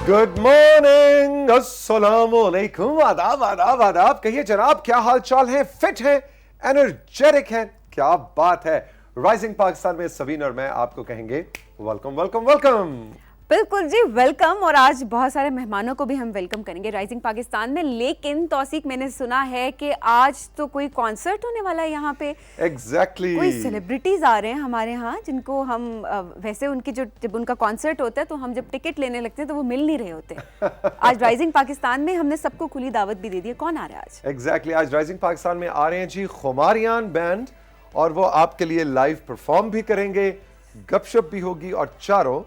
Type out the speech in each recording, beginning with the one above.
Good morning, अस्सलामुअलैकुम, आदाब आदाब आदाब। कहिए जनाब, क्या हाल चाल है? फिट है, एनर्जेटिक है? क्या बात है। राइजिंग पाकिस्तान में सबीन और मैं आपको कहेंगे वेलकम वेलकम वेलकम। बिल्कुल जी, वेलकम। और आज बहुत सारे मेहमानों को भी हम वेलकम करेंगे राइजिंग पाकिस्तान में। लेकिन तौसीक, मैंने सुना है कि आज तो कोई कॉन्सर्ट होने वाला है यहाँ पे। एग्जैक्टली कोई सेलिब्रिटीज आ रहे हैं हमारे यहाँ, जिनको हम वैसे उनकी जब उनका कॉन्सर्ट होता है तो हम जब टिकट लेने लगते हैं तो वो मिल नहीं रहे होते। आज राइजिंग पाकिस्तान में हमने सबको खुली दावत भी दे दी है। कौन आ रहा है आज? एग्जैक्टली आज राइजिंग पाकिस्तान में आ रहे हैं जी खुमारियान बैंड, और वो आपके लिए लाइव परफॉर्म भी करेंगे, गपशप भी होगी, और चारों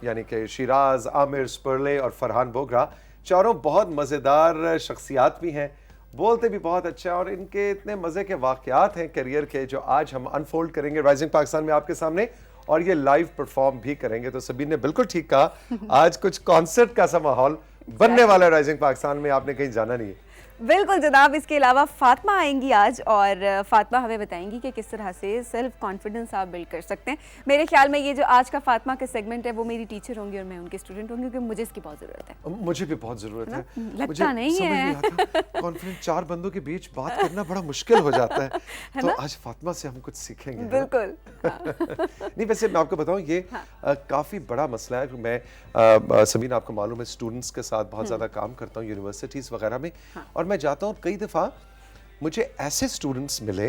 यानी कि शिराज, आमिर, स्पर्ले और फरहान बोगरा, चारों बहुत मज़ेदार शख्सियात भी हैं, बोलते भी बहुत अच्छा है, और इनके इतने मज़े के वाक़यात हैं करियर के जो आज हम अनफोल्ड करेंगे राइजिंग पाकिस्तान में आपके सामने, और ये लाइव परफॉर्म भी करेंगे। तो सबीन ने बिल्कुल ठीक कहा, आज कुछ कॉन्सर्ट का सा माहौल बनने वाला है राइजिंग पाकिस्तान में, आपने कहीं जाना नहीं है। बिल्कुल जनाब। इसके अलावा फातिमा आएंगी आज, और फातिमा हमें बताएंगी कि किस तरह से सेल्फ कॉन्फिडेंस आप बिल्ड कर सकते हैं। मेरे ख्याल में ये जो आज का फातिमा का सेगमेंट है वो मेरी टीचर होंगी और मैं उनके स्टूडेंट होंगी, क्योंकि मुझे इसकी बहुत जरूरत है। मुझे भी बहुत जरूरत है। लगता नहीं है कॉन्फिडेंस चार बंदों के बीच बात करना बड़ा मुश्किल हो जाता है। तो आज फातिमा से हम कुछ सीखेंगे। बिल्कुल। नहीं, वैसे मैं आपको बताऊं, ये काफी बड़ा मसला है। मैं सबीन, आपको मालूम है, स्टूडेंट्स के साथ बहुत ज्यादा काम करता हूँ यूनिवर्सिटीज वगैरह में, और मैं जाता हूँ, कई दफा मुझे ऐसे स्टूडेंट्स मिले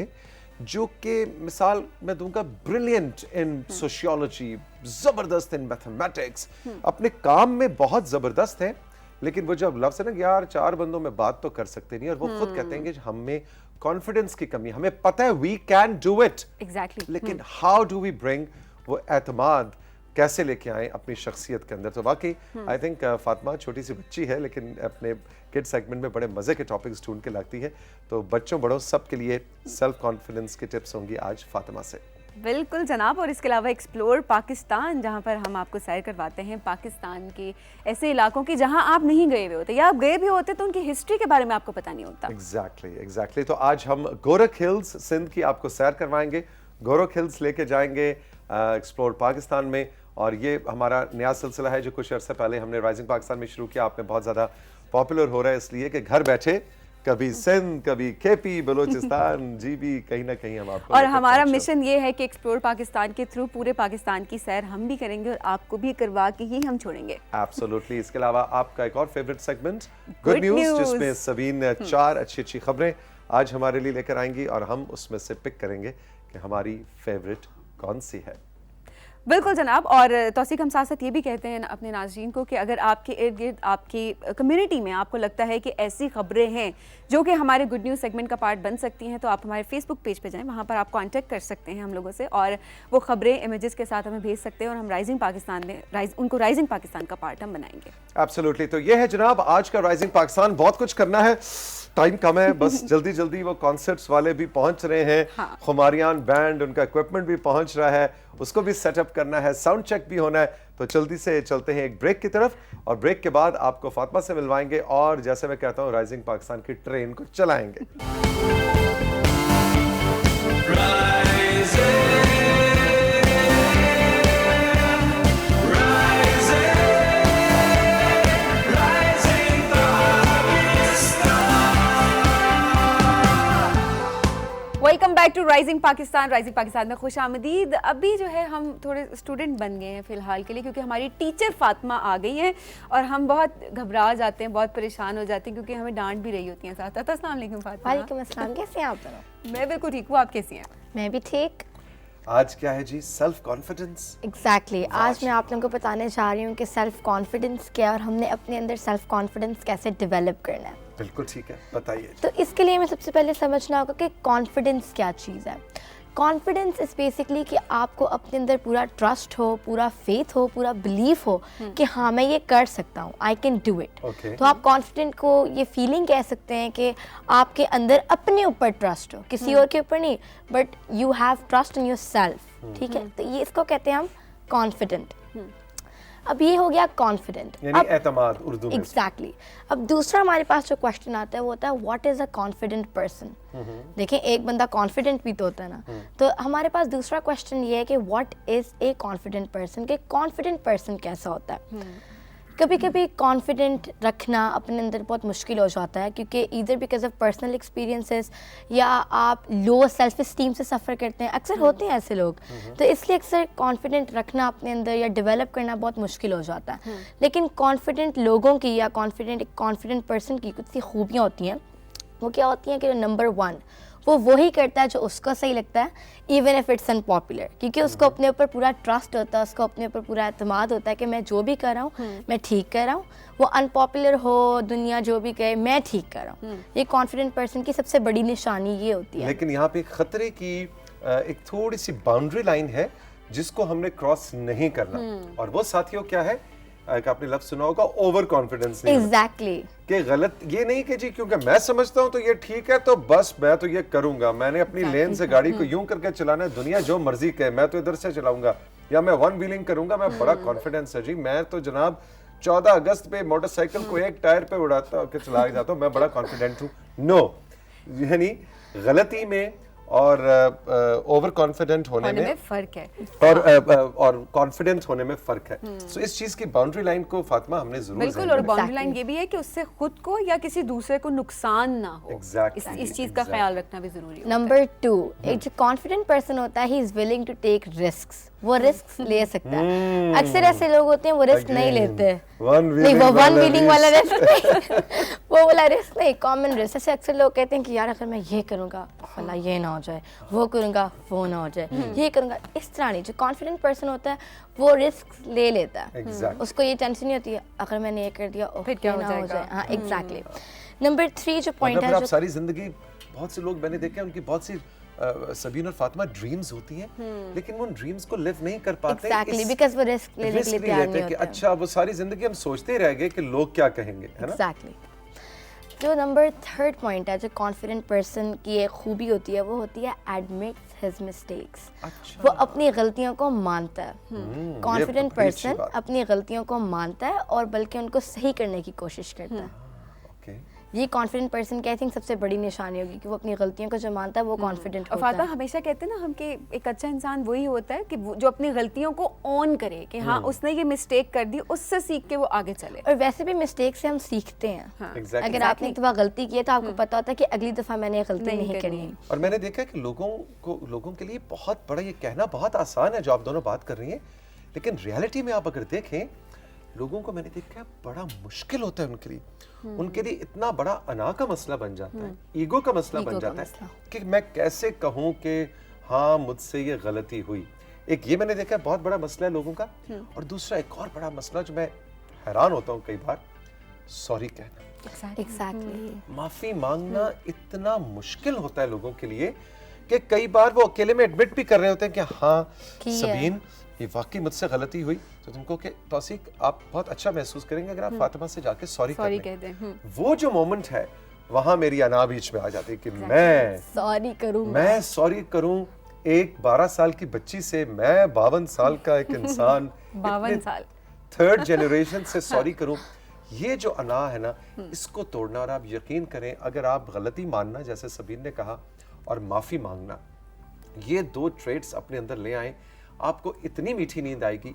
जो कि मिसाल मैं दूंगा ब्रिलियंट इन सोशियोलॉजी, जबरदस्त इन मैथमेटिक्स, अपने काम में बहुत जबरदस्त हैं, लेकिन वो जब लफ्ज़ है ना यार चार बंदों में बात तो कर सकते नहीं, और वो खुद कहते हैं कि हमें कॉन्फिडेंस की कमी, हमें पता है we can do it exactly, लेकिन हाउ डू वी ब्रिंग वो एतमाद कैसे लेके आए अपनी शख्सियत के अंदर। तो वाकई आई थिंक फातिमा छोटी सी बच्ची है, लेकिन अपने किड सेगमेंट में बड़े मजे के टॉपिक्स ढूंढ के लाती है। तो बच्चों बड़ों सब के लिए सेल्फ कॉन्फिडेंस की टिप्स होंगी आज फातिमा से। बिल्कुल जनाब। और इसके अलावा एक्सप्लोर पाकिस्तान, जहां पर हम आपको सैर करवाते हैं पाकिस्तान के ऐसे इलाकों की जहां आप नहीं गए हुए होते, या आप गए भी होते तो उनकी हिस्ट्री के बारे में आपको पता नहीं होता। एग्जैक्टली। तो आज हम गोरख हिल्स सिंध की आपको सैर करवाएंगे, गोरख हिल्स लेके जाएंगे एक्सप्लोर पाकिस्तान में। और ये हमारा नया सिलसिला है जो कुछ अर्से पहले हमने राइजिंग पाकिस्तान में शुरू किया, आप में बहुत ज़्यादा पॉपुलर हो रहा है, इसलिए कि घर बैठे कभी सिंध, कभी केपी, बलूचिस्तान, जीबी, कहीं ना कहीं हम आपको। और हमारा मिशन ये है कि एक्सप्लोर पाकिस्तान के थ्रू पूरे पाकिस्तान की सैर हम भी करेंगे और आपको भी करवा के ही हम छोड़ेंगे। एब्सोल्युटली। इसके अलावा आपका एक और फेवरेट सेगमेंट गुड न्यूज़, जिसमें सबीन चार अच्छी अच्छी खबरें आज हमारे लिए लेकर आएंगी, और हम उसमें से पिक करेंगे कि हमारी फेवरेट कौन सी है। बिल्कुल जनाब। और तौसीक, हम साथ साथ ये भी कहते हैं अपने नाज़रीन को कि अगर आपके इर्द गिर्द, आपकी कम्युनिटी में आपको लगता है कि ऐसी खबरें हैं जो कि हमारे गुड न्यूज़ सेगमेंट का पार्ट बन सकती हैं, तो आप हमारे फेसबुक पेज पे जाएं, वहाँ पर आप कांटेक्ट कर सकते हैं हम लोगों से, और वो खबरें इमेजेस के साथ हमें भेज सकते हैं, और हम राइजिंग पाकिस्तान में उनको राइजिंग पाकिस्तान का पार्ट हम बनाएंगे। एब्सोल्युटली। तो ये है जनाब आज का राइजिंग पाकिस्तान। बहुत कुछ करना है, टाइम कम है, बस जल्दी जल्दी वो कॉन्सर्ट्स वाले भी पहुंच रहे हैं। हाँ। खुमारियान बैंड, उनका इक्विपमेंट भी पहुंच रहा है, उसको भी सेटअप करना है, साउंड चेक भी होना है। तो जल्दी से चलते हैं एक ब्रेक की तरफ, और ब्रेक के बाद आपको फातिमा से मिलवाएंगे, और जैसे मैं कहता हूं राइजिंग पाकिस्तान की ट्रेन को चलाएंगे। Welcome back to rising Pakistan. Rising Pakistan में खुश आमदीद। अभी जो है हम थोड़े स्टूडेंट बन गए हैं फिलहाल के लिए, क्योंकि हमारी टीचर फातिमा आ गई हैं, और हम बहुत घबरा जाते हैं, बहुत परेशान हो जाते हैं, क्योंकि हमें डांट भी रही होती हैं साथ साथ। अस्सलाम वालेकुम फातिमा। वालेकुम अस्सलाम। कैसे हैं आप दोनों? मैं बिल्कुल ठीक हूँ, आप कैसी हैं? मैं भी ठीक। आज क्या है जी? Self confidence. एग्जैक्टली। आज मैं आप लोगों को बताने जा रही हूँ कि सेल्फ कॉन्फिडेंस क्या है और हमने अपने अंदर सेल्फ कॉन्फिडेंस कैसे डेवलप करना है। बिल्कुल ठीक है, बताइए। तो इसके लिए हमें सबसे पहले समझना होगा कि कॉन्फिडेंस क्या चीज़ है। कॉन्फिडेंस इज़ बेसिकली कि आपको अपने अंदर पूरा ट्रस्ट हो, पूरा फेथ हो, पूरा बिलीफ हो कि हाँ मैं ये कर सकता हूँ, आई कैन डू इट। तो आप कॉन्फिडेंट को ये फीलिंग कह सकते हैं कि आपके अंदर अपने ऊपर ट्रस्ट हो, किसी और के ऊपर नहीं, but you have trust in your self. ठीक है, तो ये इसको कहते हैं हम कॉन्फिडेंट। अब ये हो गया कॉन्फिडेंट, यानी एतमाद उर्दू में। एग्जैक्टली। अब दूसरा हमारे पास जो क्वेश्चन आता है वो होता है what is a confident person. देखें, एक बंदा कॉन्फिडेंट भी तो होता है ना, तो हमारे पास दूसरा क्वेश्चन ये है कि what is a confident person, कि कॉन्फिडेंट पर्सन कैसा होता है। कभी कभी कॉन्फिडेंट रखना अपने अंदर बहुत मुश्किल हो जाता है, क्योंकि इधर बिकॉज ऑफ पर्सनल एक्सपीरियंसेस या आप लो सेल्फ इस्टीम से सफ़र करते हैं, अक्सर होते हैं ऐसे लोग, तो इसलिए अक्सर कॉन्फिडेंट रखना अपने अंदर या डेवलप करना बहुत मुश्किल हो जाता है। लेकिन कॉन्फिडेंट लोगों की या कॉन्फिडेंट पर्सन की कुछ सी खूबियाँ होती हैं। वो क्या होती हैं कि नंबर 1 वो वही करता है जो उसको सही लगता है, इवन इफ इट्स अनपॉपुलर, क्योंकि उसको अपने ऊपर पूरा ट्रस्ट होता है, उसको अपने ऊपर पूरा एतमाद होता है कि मैं जो भी कर रहा हूँ मैं ठीक कर रहा हूँ, वो अनपॉपुलर हो, दुनिया जो भी कहे, मैं ठीक कर रहा हूँ। ये कॉन्फिडेंट पर्सन की सबसे बड़ी निशानी ये होती है। लेकिन यहाँ पे खतरे की एक थोड़ी सी बाउंड्री लाइन है जिसको हमने क्रॉस नहीं करना, और वो साथियों क्या है, एक आपने लफ्ज सुना होगा, ओवर कॉन्फिडेंस। एग्जैक्टली कि गलत ये नहीं कि जी क्योंकि मैं समझता हूं तो ये ठीक है तो बस मैं तो ये करूंगा, मैंने अपनी लेन से गाड़ी को यूं करके चलाना है, दुनिया जो मर्जी कहे मैं तो इधर से चलाऊंगा, या मैं वन व्हीलिंग करूंगा, मैं बड़ा कॉन्फिडेंस है जी, मैं तो जनाब 14 अगस्त पे मोटरसाइकिल को एक टायर पे उड़ाता के चला जाता हूं, मैं बड़ा कॉन्फिडेंट हूं। नो, यानी गलती में और ओवर कॉन्फिडेंट होने में फर्क है, और कॉन्फिडेंट होने में फर्क है। सो इस चीज की बाउंड्री लाइन को फातिमा हमने जरूर बिल्कुल, और बाउंड्री लाइन ये भी है कि उससे खुद को या किसी दूसरे को नुकसान ना हो। इस चीज का ख्याल रखना भी जरूरी है। नंबर 2, एक जो कॉन्फिडेंट पर्सन होता है, he is willing to take risks, वो रिस्क ले सकता है। अक्सर ऐसे लोग होते हैं वो रिस्क नहीं लेते, नहीं वो वन व्हीलिंग वाला रिस्क नहीं वो वाला रिस्क नहीं, कॉमन रिस्क। ऐसे अक्सर लोग कहते हैं कि यार अगर मैं ये करूंगा फला ये ना हो जाए, वो करूंगा वो ना हो जाए, ये करूंगा, इस तरह नहीं। जो कॉन्फिडेंट पर्सन होता है वो रिस्क ले लेता है, उसको ये टेंशन नहीं होती है अगर मैंने ये कर दिया फिर क्या हो जाए। हाँ एग्जैक्टली। नंबर 3 जो पॉइंट है, आप सारी जिंदगी, बहुत से लोग मैंने देखे उनकी बहुत सी सबीन और फातिमा ड्रीम्स होती हैं, लेकिन वो उन ड्रीम्स को लिव नहीं कर पाते। एग्जैक्टली, बिकॉज़ वो रिस्क लेने के लिए तैयार नहीं होते। अच्छा, वो सारी जिंदगी हम सोचते ही रह गए कि लोग क्या कहेंगे, है ना? एग्जैक्टली। जो नंबर 3 पॉइंट है, जो कॉन्फिडेंट पर्सन की एक खूबी होती है, वो होती है एडमिट्स हिज मिस्टेक्स। वो अपनी गलतियों को मानता है। कॉन्फिडेंट पर्सन अपनी गलतियों को मानता है और बल्कि उनको सही करने की कोशिश करता है। ये कॉन्फिडेंट पर्सन की आई थिंक सबसे बड़ी निशानी होगी कि वो अपनी गलतियों को जो मानता है वो कॉन्फिडेंट होता है। फातिमा हमेशा कहते हैं ना हम कि एक अच्छा इंसान वही होता है कि जो अपनी गलतियों को ऑन करे कि हाँ उसने ये मिस्टेक कर दी, उससे सीख के वो आगे चले। और वैसे भी मिस्टेक से हम सीखते हैं। अगर आपने एक दफा गलती की है तो आपको पता होता है कि अगली दफा मैंने गलती नहीं करनी। और मैंने देखा है कि लोगों के लिए बहुत बड़ा, ये कहना बहुत आसान है जो आप दोनों बात कर रही हैं, लेकिन रियलिटी में आप अगर देखें लोगों को, मैंने देखा है बड़ा मुश्किल होता है उनके लिए इतना बड़ा अना का मसला बन जाता है, ईगो का मसला बन जाता है कि मैं कैसे कहूं कि हाँ मुझसे ये गलती हुई। एक ये मैंने देखा है बहुत बड़ा मसला है लोगों का। और दूसरा एक और बड़ा मसला जो मैं हैरान होता हूँ कई बार, सॉरी कहना। एग्जैक्टली। माफी मांगना इतना मुश्किल होता है लोगों के लिए कि कई बार वो अकेले में एडमिट भी कर रहे होते हैं कि हाँ सबीन ये वाकई मुझसे गलती हुई, तो तुमको कि तौसीक आप बहुत अच्छा महसूस करेंगे अगर आप फातिमा से जाके सॉरी कह दें। वो जो मोमेंट है वहां मेरी अना बीच में आ जाती है कि मैं सॉरी करूं एक 12 साल की बच्ची से, मैं 52 साल का एक इंसान 52 साल थर्ड जनरेशन से सॉरी करूं। ये जो अना है ना, इसको तोड़ना। और आप यकीन करें अगर आप गलती मानना, जैसे सबीन ने कहा, और माफी मांगना, ये 2 ट्रेड्स अपने अंदर ले आए, आपको इतनी मीठी नींद आएगी,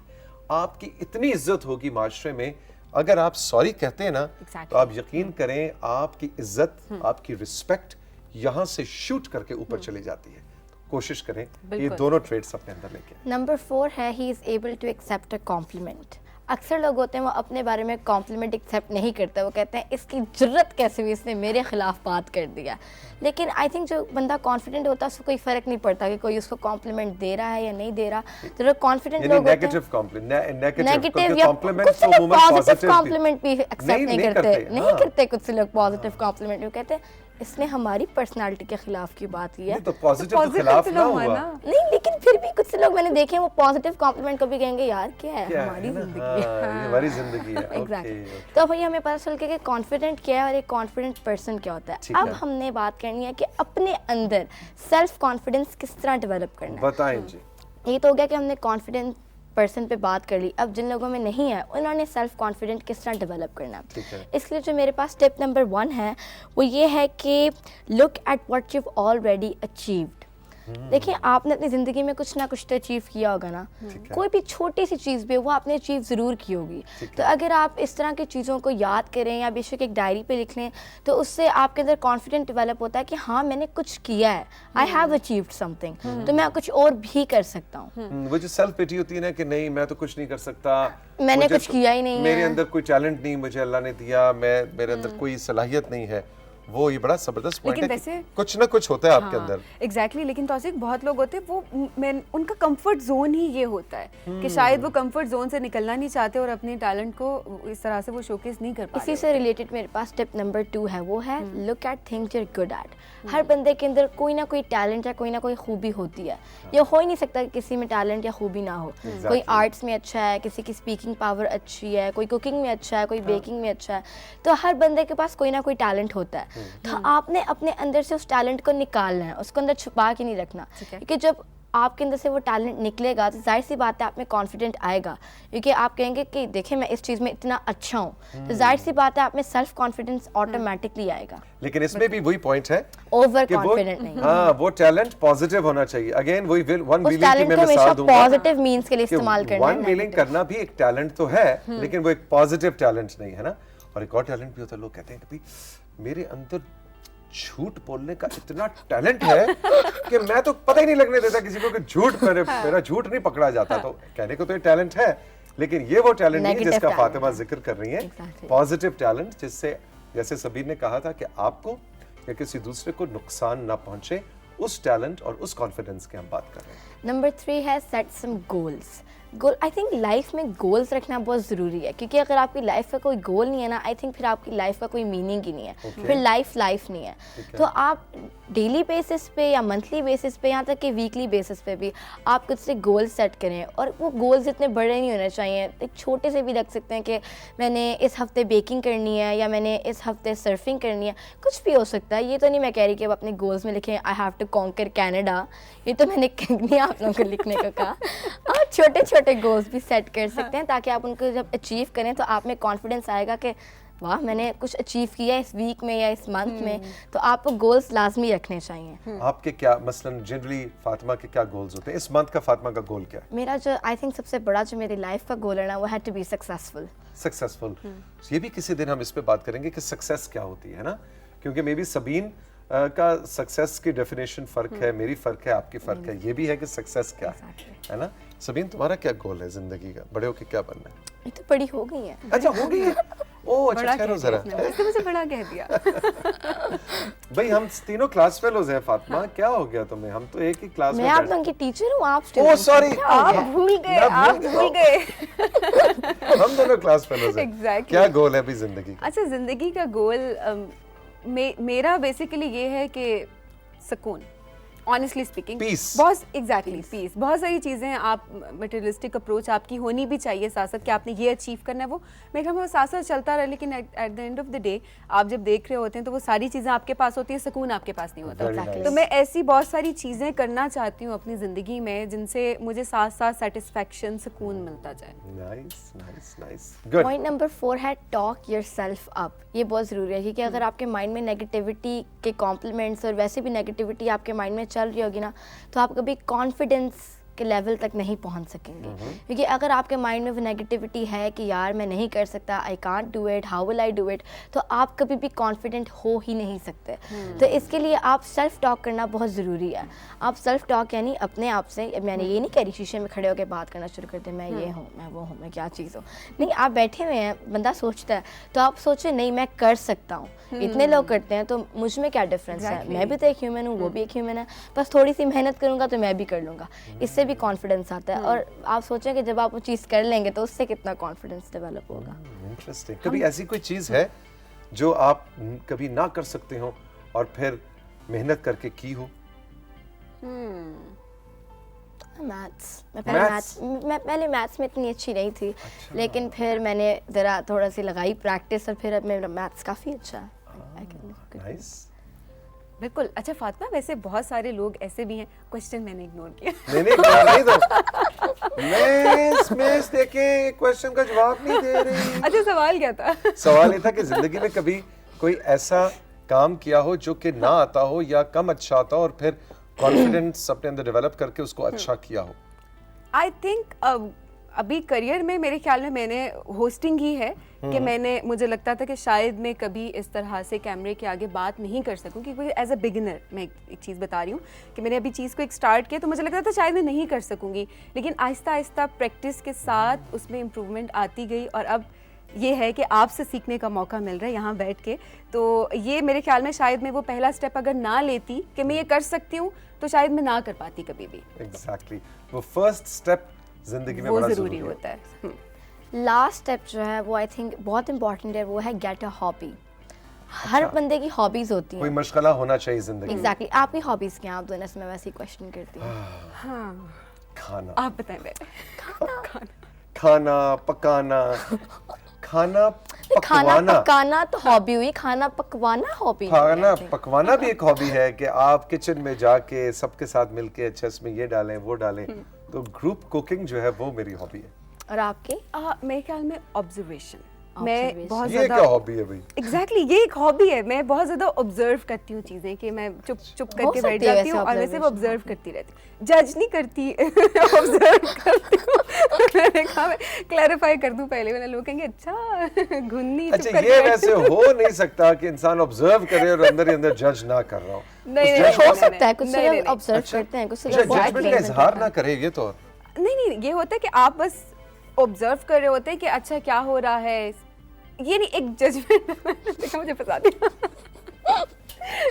आपकी इतनी इज्जत होगी माशरे में। अगर आप सॉरी कहते हैं ना तो आप यकीन करें आपकी इज्जत, आपकी रिस्पेक्ट यहाँ से शूट करके ऊपर चली जाती है। तो कोशिश करें ये दोनों ट्रेड्स अपने अंदर लेके। नंबर 4 है, he is able to accept a compliment. अक्सर लोग होते हैं वो अपने बारे में कॉम्प्लीमेंट एक्सेप्ट नहीं करते, वो कहते हैं इसकी जुर्रत कैसे हुई, इसने मेरे खिलाफ बात कर दिया। लेकिन आई थिंक जो बंदा कॉन्फिडेंट होता है उसको कोई फर्क नहीं पड़ता कि कोई उसको कॉम्प्लीमेंट दे रहा है या नहीं दे रहा। जो कॉन्फिडेंट लोग होते हैं नेगेटिव या पॉजिटिव कॉम्प्लीमेंट भी एक्सेप्ट नहीं करते। कुछ लोग पॉजिटिव कॉम्प्लीमेंट भी कहते हैं इसने हमारी पर्सनालिटी के खिलाफ की बात की है, तो पॉजिटिव के खिलाफ ना हुआ नहीं, लेकिन फिर भी कुछ लोग मैंने देखे हैं वो पॉजिटिव कॉम्प्लीमेंट को भी कहेंगे यार क्या है हमारी जिंदगी है। एग्जैक्टली। तो वही हमें पता चल गया कि कॉन्फिडेंट क्या है और एक कॉन्फिडेंट पर्सन क्या होता है। अब हमने बात करनी है कि अपने अंदर सेल्फ कॉन्फिडेंस किस तरह डेवलप करना है। बताएं जी। ये तो हो गया कि हमने कॉन्फिडेंट पर्सन पे बात कर ली। अब जिन लोगों में नहीं है उन्होंने सेल्फ कॉन्फिडेंट किस तरह डेवलप करना है। इसलिए जो मेरे पास टिप नंबर 1 है वो ये है कि look at what you already achieved. देखिए आपने अपनी ज़िंदगी में कुछ ना कुछ तो अचीव किया होगा ना, कोई भी छोटी सी चीज़ भी वो आपने अचीव ज़रूर की होगी। तो अगर आप इस तरह की चीज़ों को याद करें या बेशक एक डायरी पे लिख लें तो उससे आपके अंदर कॉन्फिडेंट डेवलप होता है कि हाँ मैंने कुछ किया है, आई हैव अचीव्ड समथिंग, तो मैं कुछ और भी कर सकता हूँ। वो जो सेल्फ पिटी होती है ना कि नहीं मैं तो कुछ नहीं कर सकता, मैंने मुझे कुछ किया ही नहीं है, मेरे अंदर कोई टैलेंट नहीं मुझे अल्लाह ने दिया, मेरे अंदर कोई सलाहियत नहीं है, वो ये बड़ा जबरदस्त पॉइंट है कि वैसे कुछ ना कुछ होता है आपके अंदर। एग्जैक्टली लेकिन तौसीक बहुत लोग होते हैं वो उनका कंफर्ट जोन ही ये होता है कि शायद वो कंफर्ट जोन से निकलना नहीं चाहते और अपने टैलेंट को इस तरह से वो शोकेस नहीं कर पाते। इसी से रिलेटेड मेरे पास टिप नंबर 2 है, वो है look at things you are good at. हर बंदे के अंदर कोई ना कोई टैलेंट या कोई खूबी होती है। ये हो ही नहीं सकता कि किसी में टैलेंट या खूबी ना हो। कोई आर्ट्स में अच्छा है, किसी की स्पीकिंग पावर अच्छी है, कोई कुकिंग में अच्छा है, कोई बेकिंग में अच्छा है। तो हर बंदे के पास कोई ना कोई टैलेंट होता है। तो आपने अपने अंदर से उस टैलेंट को निकालना है, उसको अंदर छुपा के नहीं रखना, क्योंकि जब आपके अंदर से वो टैलेंट निकलेगा तो जाहिर सी बात है आप में कॉन्फिडेंट आएगा, क्योंकि आप कहेंगे कि देखिए मैं इस चीज़ में इतना अच्छा हूँ, तो जाहिर सी बात है आप में सेल्फ कॉन्फिडेंस ऑटोमेटिकली आएगा। लेकिन इसमें भी वही पॉइंट है ओवर कॉन्फिडेंट नहीं। हाँ वो टैलेंट पॉजिटिव होना चाहिए। अगेन वही वन उस व्हीलिंग की टैलेंट मैं को मिसाल हमेशा दूंगा पॉजिटिव मींस के लिए कि इस्तेमाल करना है। वन व्हीलिंग करना भी एक टैलेंट तो है, लेकिन वो एक पॉजिटिव टैलेंट नहीं है ना। और एक और टैलेंट भी होता है, लोग कहते हैं कि भाई मेरे अंदर झूठ बोलने का इतना टैलेंट है कि मैं तो पता ही नहीं लगने देता किसी को कि झूठ मेरा झूठ नहीं पकड़ा जाता। तो कहने को तो ये टैलेंट है, लेकिन ये वो टैलेंट नहीं जिसका फातिमा जिक्र कर रही है, पॉजिटिव टैलेंट, जिससे जैसे सबीर ने कहा था कि आपको या किसी दूसरे को नुकसान ना पहुंचे, उस टैलेंट और उस कॉन्फिडेंस की हम बात कर रहे हैं। नंबर 3 है set some goals. Goal, I think life में गोल्स रखना बहुत ज़रूरी है, क्योंकि अगर आपकी लाइफ का कोई गोल नहीं है ना, आई थिंक फिर आपकी लाइफ का कोई मीनिंग ही नहीं है, फिर लाइफ नहीं है। तो आप डेली बेसिस पे या मंथली बेसिस पे, यहाँ तक कि वीकली बेसिस पे भी आप कुछ से गोल सेट करें, और वो गोल्स इतने बड़े नहीं होने चाहिए। एक छोटे से भी रख सकते हैं कि मैंने इस हफ्ते बेकिंग करनी है या मैंने इस हफ्ते सर्फिंग करनी है, कुछ भी हो सकता है। ये तो नहीं मैं कह रही कि आप अपने गोल्स में लिखें I have to conquer Canada, ये तो मैंने नहीं आप लोगों को लिखने को कहा। और छोटे छोटे गोल्स भी सेट कर सकते हैं, ताकि आप उनको जब अचीव करें तो आप में कॉन्फिडेंस आएगा कि वाह मैंने कुछ अचीव किया इस वीक में या इस मंथ में। तो आपको गोल्स लाजमी रखने चाहिए। आपके क्या मसलन जनरली फातिमा के क्या गोल्स होते हैं? इस मंथ का फातिमा का गोल क्या है? मेरा जो आई थिंक सबसे बड़ा जो मेरी लाइफ का गोल है ना, वो है टू बी सक्सेसफुल। सक्सेसफुल। ये भी किसी दिन हम इस पे बात करेंगे कि सक्सेस क्या होती है ना, क्योंकि मे बी सबीन का सक्सेस की डेफिनेशन फर्क है, मेरी फर्क है, आपकी फर्क है। ये भी है कि सक्सेस क्या है ना। सबीन तुम्हारा क्या गोल है जिंदगी का? बड़े होके क्या बनना है? ये तो बड़ी हो गई है। अच्छा हो गई है। ओह अच्छा ठहरो जरा। इसने मुझे बड़ा कह दिया। भाई हम तीनों क्लास फेलोज हैं फातिमा, क्या हो गया तुम्हें? हम तो एक ही क्लास में मैं आप लोगों की टीचर हूँ, आप ओह स्टूडेंट। सॉरी आप भूल गए, आप भूल गए। हम दोनों क्लास फेलोज हैं। Exactly. क्या गोल है अभी जिंदगी का? अच्छा जिंदगी का गोल मेरा बेसिकली ये है कि सुकून, ऑनेस्टली स्पीकिंग, Peace. बहुत एग्जैक्टली पीस। बहुत सारी चीज़ें आप मटेरियलिस्टिक अप्रोच आपकी होनी भी चाहिए साथ साथ कि आपने ये अचीव करना है, वो मेरे ख्याल में वो साथ साथ चलता रहे, लेकिन at the end of the day आप जब देख रहे होते हैं तो वो सारी चीज़ें आपके पास होती है, सुकून आपके पास नहीं होता। Very nice. तो मैं ऐसी बहुत सारी चीज़ें करना चाहती हूँ अपनी ज़िंदगी में जिनसे मुझे साथ साथ सेटिस्फैक्शन, सुकून मिलता जाए। Nice nice nice good. Point number 4 है टॉक योरसेल्फ अप। ये बहुत ज़रूरी है, क्योंकि अगर आपके माइंड में नेगेटिविटी के कॉम्प्लीमेंट्स और वैसे भी नेगेटिविटी आपके माइंड में चल रही होगी ना, तो आप कभी कॉन्फिडेंस के लेवल तक नहीं पहुंच सकेंगे। क्योंकि अगर आपके माइंड में वो नेगेटिविटी है कि यार मैं नहीं कर सकता, I can't do it, how will I do it, तो आप कभी भी कॉन्फिडेंट हो ही नहीं सकते। तो इसके लिए आप सेल्फ टॉक करना बहुत ज़रूरी है। आप सेल्फ टॉक यानी अपने आप से, मैंने ये नहीं कह रही शीशे में खड़े होकर बात करना शुरू कर दे, मैं ये हूँ, मैं वो हूँ, मैं क्या चीज़ हूँ। नहीं, आप बैठे हुए हैं, बंदा सोचता है तो आप सोचें नहीं मैं कर सकता हूँ। इतने लोग करते हैं तो मुझ में क्या डिफरेंस है, मैं भी तो एक ह्यूमन हूँ, वो भी एक ह्यूमन है, बस थोड़ी सी मेहनत करूँगा तो मैं भी कर लूँगा। इससे भी कॉन्फिडेंस आता है। और आप सोचें कि जब आप वो चीज़ कर लेंगे तो उससे कितना कॉन्फिडेंस डेवलप होगा। इंटरेस्टिंग। कभी ऐसी कोई चीज है जो आप कभी ना कर सकते हो और फिर मेहनत करके की हो? मैथ्स। मैं पहले मैथ्स में इतनी अच्छी नहीं थी, लेकिन फिर मैंने ज़रा थोड़ा सी लगाई प्रैक्टिस और फिर अब मेरा मैथ्स काफ़ी अच्छा है। नाइस। बिल्कुल। अच्छा फातिमा, वैसे बहुत सारे लोग ऐसे भी हैं, क्वेश्चन मैंने इग्नोर किया। नहीं दो। मैं देखे क्वेश्चन का जवाब नहीं दे रही। अच्छा सवाल क्या था? सवाल ये था कि जिंदगी में कभी कोई ऐसा काम किया हो जो कि ना आता हो या कम अच्छा आता हो और फिर कॉन्फिडेंस अपने अंदर डेवलप करके उसको अच्छा किया हो? आई थिंक अभी करियर में मेरे ख्याल में मैंने होस्टिंग ही है कि मुझे लगता था कि शायद मैं कभी इस तरह से कैमरे के आगे बात नहीं कर सकूं, क्योंकि एज अ बिगिनर मैं एक चीज़ बता रही हूँ कि मैंने अभी चीज़ को एक स्टार्ट किया तो मुझे लगता था शायद मैं नहीं कर सकूंगी, लेकिन आहिस्ता आहिस्ता प्रैक्टिस के साथ उसमें इम्प्रूवमेंट आती गई और अब ये है कि आपसे सीखने का मौका मिल रहा है यहाँ बैठ के। तो ये मेरे ख्याल में शायद मैं वो पहला स्टेप अगर ना लेती कि मैं ये कर सकती हूँ तो शायद मैं ना कर पाती कभी भी। एग्जैक्टली वो फर्स्ट स्टेप जिंदगी में वो बड़ा ज़रूरी जरूरी होता है। लास्ट स्टेप जो है वो आई थिंक बहुत इंपॉर्टेंट है, वो है गेट अ हॉबी। हर बंदे की हॉबीज होती कोई हैं। मशगला होना चाहिए जिंदगी में। एग्जैक्टली आपकी हॉबीज क्या हैं? आप दोनों से मैं वैसे ही क्वेश्चन करती हूँ। हाँ, खाना, आप बताएं पहले। खाना पकाना, खाना खाना पकवाना। पकाना तो हॉबी हुई, खाना पकवाना हॉबी नहीं है, खाना I think। पकवाना भी एक हॉबी है कि आप किचन में जाके सबके साथ मिलके अच्छा इसमें ये डालें वो डालें, तो ग्रुप कुकिंग जो है वो मेरी हॉबी है। और आपके? मेरे ख्याल में ऑब्जर्वेशन। मैं बहुत ये क्या हॉबी है भाई? एग्जैक्टली ये एक हॉबी है। मैं बहुत ज्यादा ऑब्जर्व करती हूँ चीजें, कि मैं चुप चुप करके सकती बैठ है जाती वैसे हूँ और मैं सिर्फ observation ऑब्जर्व करती रहती हूँ, जज नहीं करती, ऑब्जर्व करती हूँ। मैंने कहा मैं क्लैरिफाई कर दूं पहले, मैंने लोग कहेंगे अच्छा घुन्नी चुप अच्छा करके ये बैठती वैसे हूँ। हो नहीं सकता कि इंसान ऑब्जर्व करे और अंदर ही अंदर जज ना कर रहा हो। नहीं, उस नहीं, judge हो को- सकता है कुछ नहीं, नहीं, लोग ऑब्जर्व अच्छा, करते हैं, कुछ अच्छा लोग जजमेंट का इजहार ना करे ये तो। नहीं, ये होता है कि आप बस ऑब्जर्व कर रहे होते हैं कि अच्छा क्या हो रहा है, ये नहीं एक जजमेंट। देखा मुझे फंसा दिया।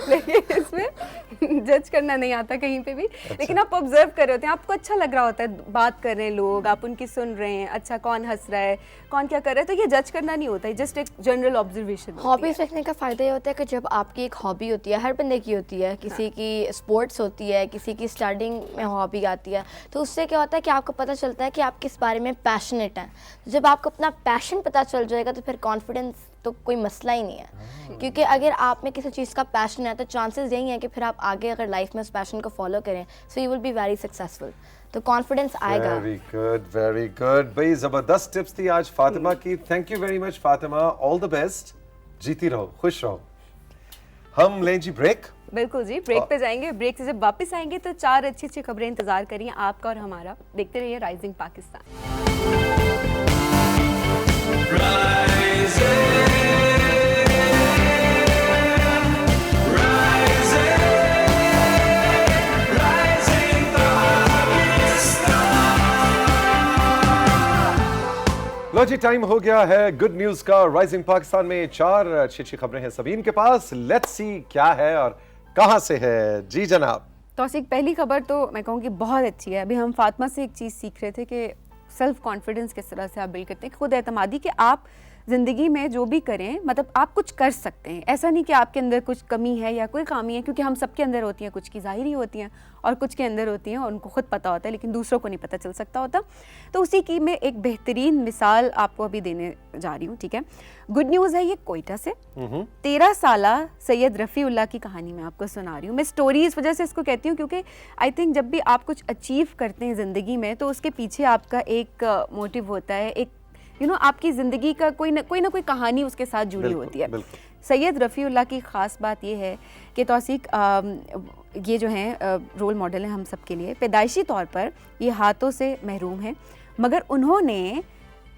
लेकिन इसमें जज करना नहीं आता कहीं पे भी, लेकिन आप ऑब्जर्व कर रहे होते हैं, आपको अच्छा लग रहा होता है, बात कर रहे हैं लोग, आप उनकी सुन रहे हैं, अच्छा कौन हंस रहा है, कौन क्या कर रहा है, तो ये जज करना नहीं होता है, जस्ट एक जनरल ऑब्जर्वेशन। हॉबीज रखने का फ़ायदा ये होता है कि जब आपकी एक हॉबी होती है, हर बंदे की होती है, किसी की स्पोर्ट्स होती है, किसी की स्टडिंग में हॉबी आती है, तो उससे क्या होता है कि आपको पता चलता है कि आप किस बारे में पैशनेट हैं। जब आपको अपना पैशन पता चल जाएगा तो फिर कॉन्फिडेंस तो कोई मसला ही नहीं है, क्योंकि अगर आप में किसी चीज़ का पैशन है तो चांसेस यही है कि फिर आप आगे अगर लाइफ में उस पैशन को फॉलो करें so you will be very successful, तो कॉन्फिडेंस आएगा। वेरी गुड भाई, जबरदस्त टिप्स थी आज फातिमा की। Thank you very much Fatima, all the best, जीती रहो, खुश रहो। हम लें जी ब्रेक। बिल्कुल जी, ब्रेक पे जाएंगे। ब्रेक से जब वापस आएंगे तो 4 अच्छी खबरें इंतजार करिए आपका और हमारा। देखते रहिए राइजिंग पाकिस्तान। लो जी, टाइम हो गया है गुड न्यूज का। राइजिंग पाकिस्तान में 4 अच्छी खबरें हैं सबीन के पास। लेट्स सी क्या है और कहां से है। जी जनाब। तौसीक, पहली खबर तो मैं कहूँगी बहुत अच्छी है। अभी हम फातिमा से एक चीज़ सीख रहे थे कि सेल्फ कॉन्फिडेंस किस तरह से आप बिल्ड करते हैं, खुद एतमादी, कि आप ज़िंदगी में जो भी करें मतलब आप कुछ कर सकते हैं। ऐसा नहीं कि आपके अंदर कुछ कमी है या कोई खामी है, क्योंकि हम सबके अंदर होती हैं, कुछ की ज़ाहिरी होती हैं और कुछ के अंदर होती हैं और उनको खुद पता होता है लेकिन दूसरों को नहीं पता चल सकता होता। तो उसी की मैं एक बेहतरीन मिसाल आपको अभी देने जा रही हूँ, ठीक है। गुड न्यूज़ है ये कोयटा से। 13 साला सैयद रफ़ीउल्लाह की कहानी मैं आपको सुना रही हूँ। मैं स्टोरी इस वजह से इसको कहती हूँ क्योंकि आई थिंक जब भी आप कुछ अचीव करते हैं ज़िंदगी में तो उसके पीछे आपका एक मोटिव होता है, एक आपकी ज़िंदगी का कोई ना कोई कहानी उसके साथ जुड़ी होती है। सैयद रफ़ीउल्लाह की ख़ास बात ये है कि तौसीक ये जो हैं रोल मॉडल हैं हम सब के लिए। पैदाइशी तौर पर ये हाथों से महरूम हैं, मगर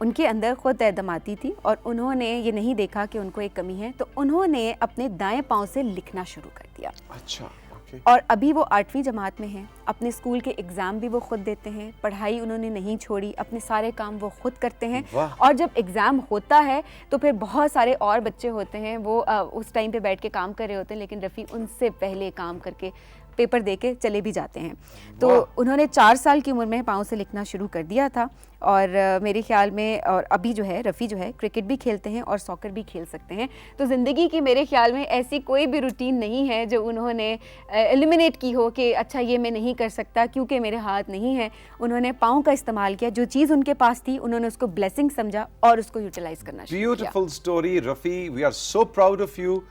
उनके अंदर खुद एतमादी थी और उन्होंने ये नहीं देखा कि उनको एक कमी है, तो उन्होंने अपने दाएं पाँव से लिखना शुरू कर दिया। अच्छा, और अभी वो 8वीं जमात में हैं। अपने स्कूल के एग्ज़ाम भी वो खुद देते हैं, पढ़ाई उन्होंने नहीं छोड़ी, अपने सारे काम वो खुद करते हैं। और जब एग्ज़ाम होता है तो फिर बहुत सारे और बच्चे होते हैं वो उस टाइम पे बैठ के काम कर रहे होते हैं, लेकिन रफ़ी उनसे पहले काम करके पेपर दे के चले भी जाते हैं। तो उन्होंने 4 साल की उम्र में पाँव से लिखना शुरू कर दिया था और मेरे ख्याल में और अभी जो है रफ़ी जो है क्रिकेट भी खेलते हैं और सॉकर भी खेल सकते हैं। तो ज़िंदगी की मेरे ख्याल में ऐसी कोई भी रूटीन नहीं है जो उन्होंने एलिमिनेट की हो कि अच्छा ये मैं नहीं कर सकता क्योंकि मेरे हाथ नहीं है। उन्होंने पाँव का इस्तेमाल किया, जो चीज़ उनके पास थी उन्होंने उसको ब्लेसिंग समझा और उसको यूटिलाइज करना शुरू किया। Beautiful story Rafi, we are so proud of you.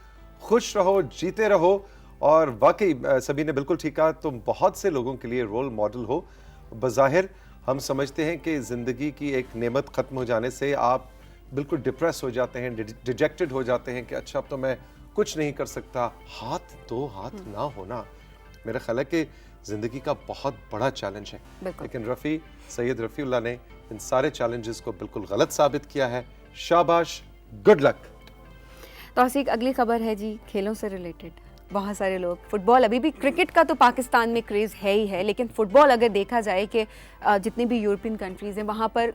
खुश रहो, जीते रहो। और वाकई सभी ने बिल्कुल ठीक कहा, तुम बहुत से लोगों के लिए रोल मॉडल हो। बज़ाहिर हम समझते हैं कि ज़िंदगी की एक नेमत ख़त्म हो जाने से आप बिल्कुल डिप्रेस हो जाते हैं, डिजेक्टेड हो जाते हैं कि अच्छा अब तो मैं कुछ नहीं कर सकता। हाथ दो हाथ ना होना मेरा ख्याल है कि ज़िंदगी का बहुत बड़ा चैलेंज है, बिल्कुल। लेकिन सैयद रफ़ीउल्लाह ने इन सारे चैलेंजेस को बिल्कुल गलत साबित किया है। शाबाश, गुड लक। तौसीक, अगली खबर है जी खेलों से रिलेटेड। बहुत सारे लोग फुटबॉल, अभी भी क्रिकेट का तो पाकिस्तान में क्रेज़ है ही है, लेकिन फुटबॉल अगर देखा जाए कि जितनी भी यूरोपियन कंट्रीज़ हैं वहाँ पर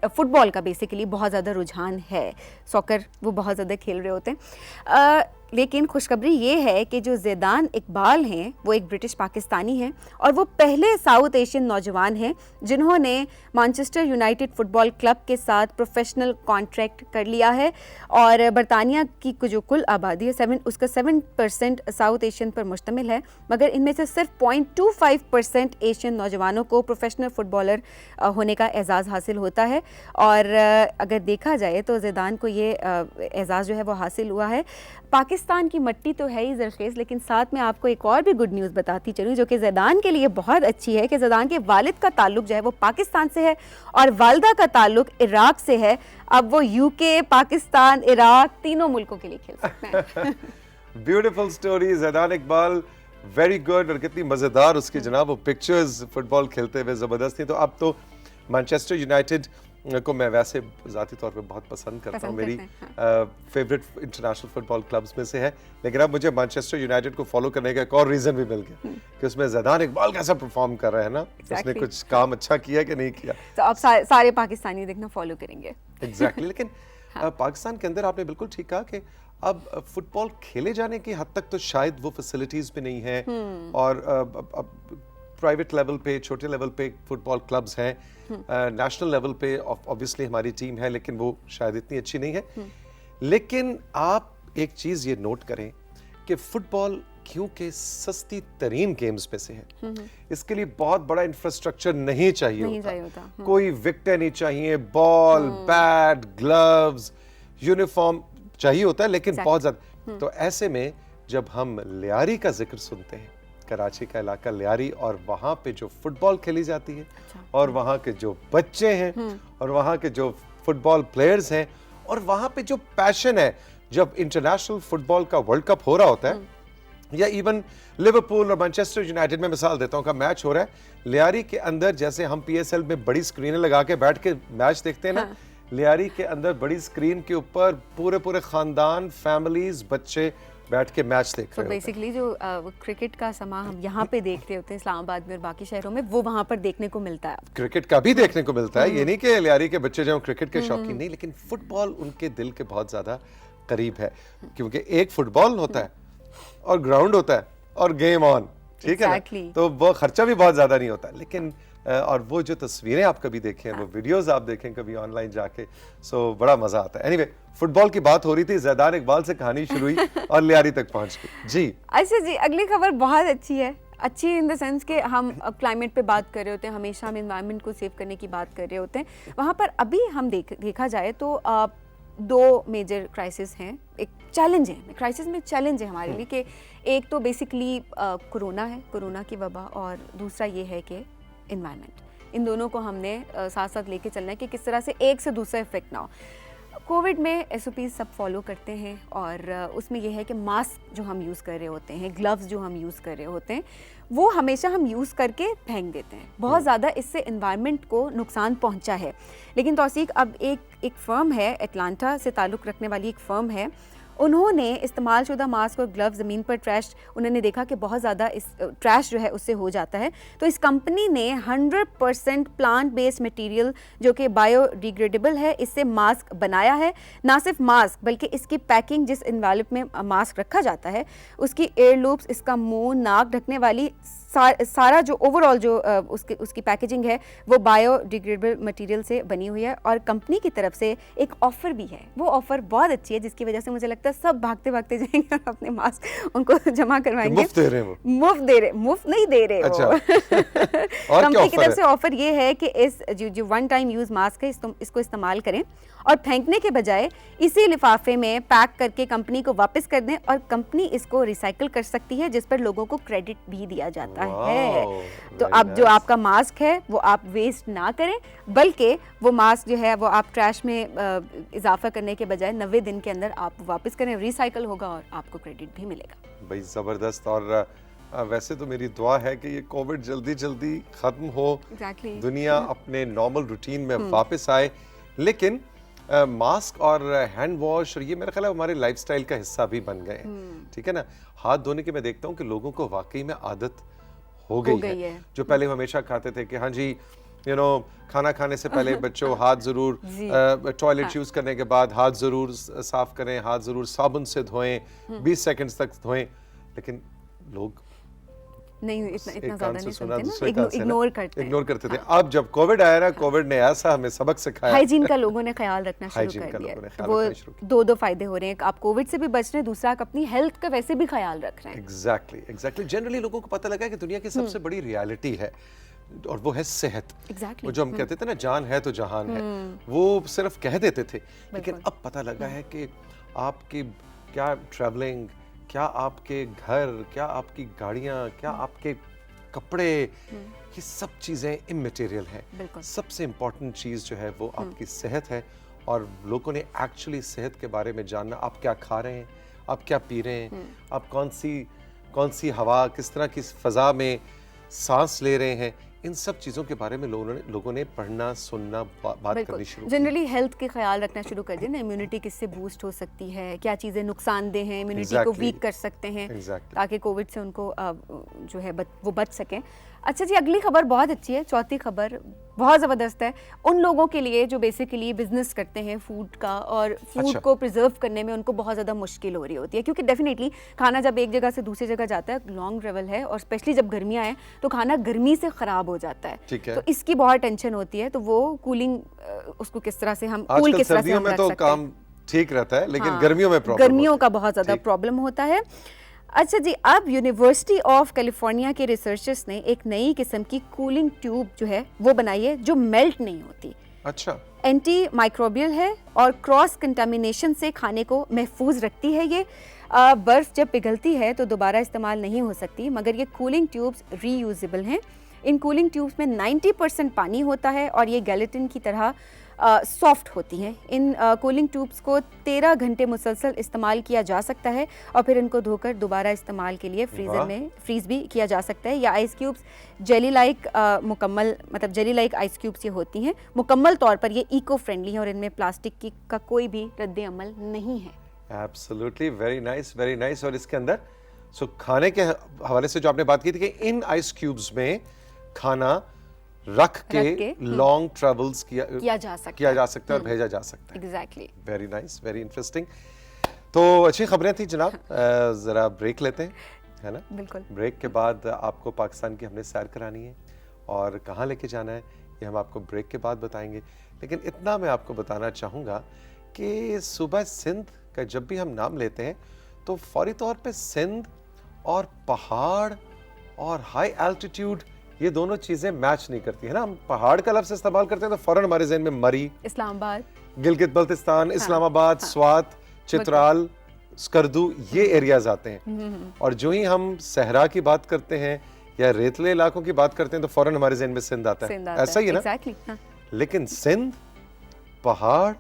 फुटबॉल का बेसिकली बहुत ज़्यादा रुझान है। सॉकर वो बहुत ज़्यादा खेल रहे होते हैं। लेकिन खुशखबरी ये है कि जो ज़ैदान इकबाल हैं वो एक ब्रिटिश पाकिस्तानी हैं और वो पहले साउथ एशियन नौजवान हैं जिन्होंने मैनचेस्टर यूनाइटेड फुटबॉल क्लब के साथ प्रोफेशनल कॉन्ट्रैक्ट कर लिया है। और बरतानिया की जो कुल आबादी है उसका 7% साउथ एशियन पर मुश्तमिल है, मगर इनमें से सिर्फ 0.25% एशियन नौजवानों को प्रोफेशनल फुटबॉलर होने का एजाज़ हासिल होता है। और अगर देखा जाए तो ज़ैदान को ये एजाज़ जो है वो हासिल हुआ है। पाकिस्तान की मट्टी तो है ही ज़रखेज़, लेकिन साथ में आपको एक और भी गुड न्यूज़ बताती चलूँ जो कि ज़ैदान के लिए बहुत अच्छी है कि ज़ैदान के वालिद का ताल्लुक जो है वो पाकिस्तान से है और वालदा का ताल्लुक इराक से है। अब वो यूके, पाकिस्तान, इराक तीनों मुल्कों के लिए खेल सकते हैं। Beautiful story, Zaidan Iqbal, very good. और कितनी मज़ेदार उसकी जनाब वो पिक्चर्स फुटबॉल खेलते हुए ज़बरदस्त थी। तो अब तो मैनचेस्टर यूनाइटेड को मैं वैसे ज़ाती तौर पे बहुत पसंद करता हूँ, मेरी फेवरेट इंटरनेशनल फुटबॉल क्लब्स में से है, लेकिन अब मुझे मैनचेस्टर यूनाइटेड को फॉलो करने का एक और रीज़न भी मिल गया कि उसमें ज़ैदान इकबाल कैसा परफॉर्म कर रहे हैं ना, उसने कुछ काम अच्छा किया कि नहीं किया। तो अब सारे पाकिस्तानी देखना फॉलो करेंगे। एग्जैक्टली। लेकिन पाकिस्तान के अंदर आपने बिल्कुल ठीक कहा कि अब फुटबॉल खेले जाने की हद तक तो शायद वो फैसिलिटीज़ भी नहीं है और प्राइवेट लेवल पे, छोटे लेवल पे फुटबॉल क्लब्स हैं, नेशनल लेवल पे ऑब्वियसली हमारी टीम है लेकिन वो शायद इतनी अच्छी नहीं है। लेकिन आप एक चीज़ ये नोट करें कि फुटबॉल क्योंकि सस्ती तरीन गेम्स में से है, इसके लिए बहुत बड़ा इंफ्रास्ट्रक्चर नहीं चाहिए होता। कोई विकेट नहीं चाहिए, बॉल, बैट, ग्लव्स, यूनिफॉर्म चाहिए होता है, लेकिन बहुत ज़्यादा। तो ऐसे में जब हम लियारी का जिक्र सुनते हैं, कराची का इलाका लियारी, और वहाँ पे जो फुटबॉल खेली जाती है और वहाँ के जो बच्चे हैं और वहाँ के जो फुटबॉल प्लेयर्स हैं और वहाँ पे जो पैशन है, जब इंटरनेशनल फुटबॉल का वर्ल्ड कप हो रहा होता है या इवन लिवरपूल और मैनचेस्टर यूनाइटेड में मिसाल देता हूँ का मैच हो रहा है, लियारी के अंदर जैसे हम PSL में बड़ी स्क्रीनें लगा के बैठ के मैच देखते हैं ना, लियारी के अंदर बड़ी स्क्रीन के ऊपर पूरे खानदान, फैमिलीज, बच्चे बैठ के मैच देख रहे हैं। बेसिकली जो क्रिकेट का समा हम यहाँ पे देख रहे होते हैं इस्लामाबाद में और बाकी शहरों में, वो वहाँ पर देखने को मिलता है। क्रिकेट का भी देखने को मिलता है, ये नहीं कि लियारी के बच्चे जो क्रिकेट के शौकीन नहीं, लेकिन फुटबॉल उनके दिल के बहुत ज्यादा करीब है, क्योंकि एक फुटबॉल होता है और ग्राउंड होता है और गेम ऑन, ठीक है ना? तो वो खर्चा भी बहुत ज्यादा नहीं होता। लेकिन और वो जो तस्वीरें आप कभी देखें, वो वीडियोस आप देखें कभी ऑनलाइन जाके, सो बड़ा मजा आता है। एनीवे, फुटबॉल की बात हो रही थी, ज़ैदान इकबाल से कहानी शुरू हुई और लियारी तक पहुंच गई। जी अच्छा जी, अगली खबर बहुत अच्छी है। अच्छी इन द सेंस कि हम अब क्लाइमेट पे बात कर रहे होते हैं, हमेशा हम एनवायरनमेंट को सेव करने की बात कर रहे होते हैं। वहाँ पर अभी हम देखा जाए तो दो मेजर क्राइसिस हैं, एक चैलेंज है, क्राइसिस में चैलेंज है हमारे लिए कि एक तो बेसिकली कोरोना है, कोरोना की वबा, और दूसरा ये है कि इन्वायरमेंट। इन दोनों को हमने साथ साथ लेके चलना है कि किस तरह से एक से दूसरा इफेक्ट ना हो। कोविड में SOPs सब फॉलो करते हैं और उसमें यह है कि मास्क जो हम यूज़ कर रहे होते हैं, ग्लव्स जो हम यूज़ कर रहे होते हैं, वो हमेशा हम यूज़ करके फेंक देते हैं। बहुत ज़्यादा इससे इन्वायरमेंट को नुकसान पहुंचा है। लेकिन तौसीक, अब एक फ़र्म है, अटलांटा से ताल्लुक़ रखने वाली एक फ़र्म है, उन्होंने इस्तेमाल शुदा मास्क और ग्लव्स ज़मीन पर उन्होंने देखा कि बहुत ज़्यादा इस ट्रैश जो है उससे हो जाता है। तो इस कंपनी ने 100% प्लांट बेस्ड मटेरियल जो कि बायोडिग्रेडेबल है, इससे मास्क बनाया है। ना सिर्फ मास्क बल्कि इसकी पैकिंग, जिस इन्वेलप में मास्क रखा जाता है, उसकी एयर लूप्स, इसका मुंह, नाक ढकने वाली सारा जो ओवरऑल जो उसकी पैकेजिंग है वो बायोडिग्रेडेबल मटेरियल से बनी हुई है। और कंपनी की तरफ से एक ऑफ़र भी है, वो ऑफ़र बहुत अच्छी है, जिसकी वजह से मुझे लगता है सब भागते भागते जाएंगे और अपने मास्क उनको जमा करवाएंगे। मुफ्त दे रहे हैं वो? मुफ्त नहीं दे रहे। अच्छा। कंपनी की तरफ से ऑफ़र ये है कि इस जो वन टाइम यूज़ मास्क है, इसको इस्तेमाल करें और फेंकने के बजाय इसी लिफाफे में पैक करके कंपनी को वापस कर दें, और कंपनी इसको रिसाइकल कर सकती है, जिस पर लोगों को क्रेडिट भी दिया जाता है। तो अब जो आपका मास्क है वो आप वेस्ट ना करें, बल्कि वो मास्क जो है वो आप ट्रैश में इजाफा करने के बजाय 90 दिन के अंदर आप वापस करें, रिसाइकल होगा और आपको क्रेडिट भी मिलेगा। भाई ज़बरदस्त। और वैसे तो मेरी दुआ है कि ये कोविड जल्दी जल्दी खत्म हो, Exactly. दुनिया अपने नॉर्मल रूटीन में वापस आए। लेकिन मास्क और हैंड वॉश और ये मेरा ख्याल है हमारे लाइफस्टाइल का हिस्सा भी बन गए हैं, ठीक है ना। हाथ धोने की मैं देखता हूँ कि लोगों को वाकई में आदत हो गई है। जो पहले हम हमेशा खाते थे कि हाँ जी खाना खाने से पहले बच्चों हाथ जरूर, टॉयलेट यूज करने के बाद हाथ जरूर साफ करें, हाथ जरूर साबुन से धोएं, 20 सेकंड्स तक धोएं। लेकिन लोग नहीं इतना ज्यादा नहीं सुना, सुनते ना, इग्नोर करते थे। अब जब कोविड आया ना, कोविड ने ऐसा हमें सबक सिखाया, हाइजीन का लोगों ने ख्याल रखना शुरू कर दिया। वो दो फायदे हो रहे हैं, आप कोविड से भी बच रहे हैं, दूसरा आप अपनी हेल्थ का वैसे भी ख्याल रख रहे हैं। एग्जैक्टली जनरली लोगों को पता लगा कि दुनिया की सबसे बड़ी रियलिटी है और वो है सेहत। वो जो हम कहते थे ना, जान है तो जहान है, वो सिर्फ कह देते थे, लेकिन अब पता लगा है कि आपकी क्या ट्रैवलिंग, क्या आपके घर, क्या आपकी गाड़ियां, क्या आपके कपड़े, ये सब चीजें इमैटेरियल हैं। सबसे इंपॉर्टेंट चीज जो है वो आपकी सेहत है। और लोगों ने एक्चुअली सेहत के बारे में जानना, आप क्या खा रहे हैं, आप क्या पी रहे हैं, आप कौन सी हवा, किस तरह की फजा में सांस ले रहे हैं, इन सब चीज़ों के बारे में लोगों ने पढ़ना, सुनना, बात करनी शुरू की। जनरली हेल्थ के ख्याल रखना शुरू कर दिया ना, इम्यूनिटी किससे बूस्ट हो सकती है, क्या चीज़ें नुकसानदेह हैं, इम्यूनिटी को वीक कर सकते हैं, ताकि कोविड से उनको जो है वो बच सकें। अच्छा जी, अगली खबर बहुत अच्छी है, चौथी खबर बहुत ज़बरदस्त है उन लोगों के लिए जो बेसिकली बिजनेस करते हैं फूड का, और फूड को प्रिजर्व करने में उनको बहुत ज़्यादा मुश्किल हो रही होती है, क्योंकि डेफिनेटली खाना जब एक जगह से दूसरी जगह जाता है, लॉन्ग ट्रेवल है, और स्पेशली जब गर्मियाँ आए तो खाना गर्मी से ख़राब हो जाता है, तो इसकी बहुत टेंशन होती है। तो वो कूलिंग, उसको किस तरह से हम कूल किस तरह से हम रख सकते हैं। काम ठीक रहता है, लेकिन गर्मियों का बहुत ज़्यादा प्रॉब्लम होता है। अच्छा जी, अब यूनिवर्सिटी ऑफ कैलिफोर्निया के रिसर्चर्स ने एक नई किस्म की कूलिंग ट्यूब जो है वो बनाई है, जो मेल्ट नहीं होती। अच्छा। एंटी माइक्रोबियल है और क्रॉस कंटामिनेशन से खाने को महफूज रखती है। ये बर्फ जब पिघलती है तो दोबारा इस्तेमाल नहीं हो सकती, मगर ये कूलिंग ट्यूब्स रीयूजेबल हैं। इन कूलिंग ट्यूब्स में 90% पानी होता है और ये गैलेटिन की तरह सॉफ्ट होती हैं। इन कूलिंग ट्यूब्स को 13 घंटे मुसलसल इस्तेमाल किया जा सकता है और फिर इनको धोकर दोबारा इस्तेमाल के लिए फ्रीज़र में फ्रीज़ भी किया जा सकता है। या ice cubes jelly like jelly like ice cubes ये होती हैं। मुकम्मल तौर पर ये इको फ्रेंडली हैं और इनमें प्लास्टिक का कोई भी रद्द अमल नहीं है। Absolutely, very nice. और इसके अंदर खाने के हवाले से जो आपने बात की थी कि इन आइस क्यूब्स में खाना रख के लॉन्ग ट्रेवल्स किया जा सकता है और भेजा जा सकता है। Exactly, very nice, very interesting. तो अच्छी खबरें थी जनाब। जरा ब्रेक लेते हैं, है ना। बिल्कुल। ब्रेक के बाद आपको पाकिस्तान की हमने सैर करानी है और कहाँ लेके जाना है ये हम आपको ब्रेक के बाद बताएंगे। लेकिन इतना मैं आपको बताना चाहूँगा कि सुबह सिंध का जब भी हम नाम लेते हैं तो फौरी तौर पे सिंध और पहाड़ और हाई एल्टीट्यूड, ये दोनों चीजें मैच नहीं करती है ना। हम पहाड़ का लफ्ज़ इस्तेमाल करते हैं तो फौरन हमारे ज़हन में मरी, इस्लामाबाद, गिलगित बल्तिस्तान, इस्लामाबाद, स्वात, चित्राल, स्कर्दू, ये एरियाज आते हैं। और जो ही हम सहरा की बात करते हैं या रेतले इलाकों की बात करते हैं तो फौरन हमारे ज़हन में सिंध आता है। ऐसा ही है ना। लेकिन सिंध, पहाड़,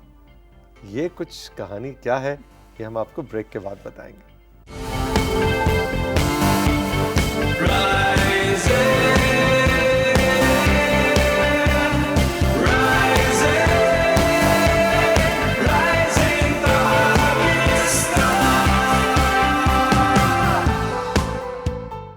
ये कुछ कहानी क्या है ये हम आपको ब्रेक के बाद बताएंगे।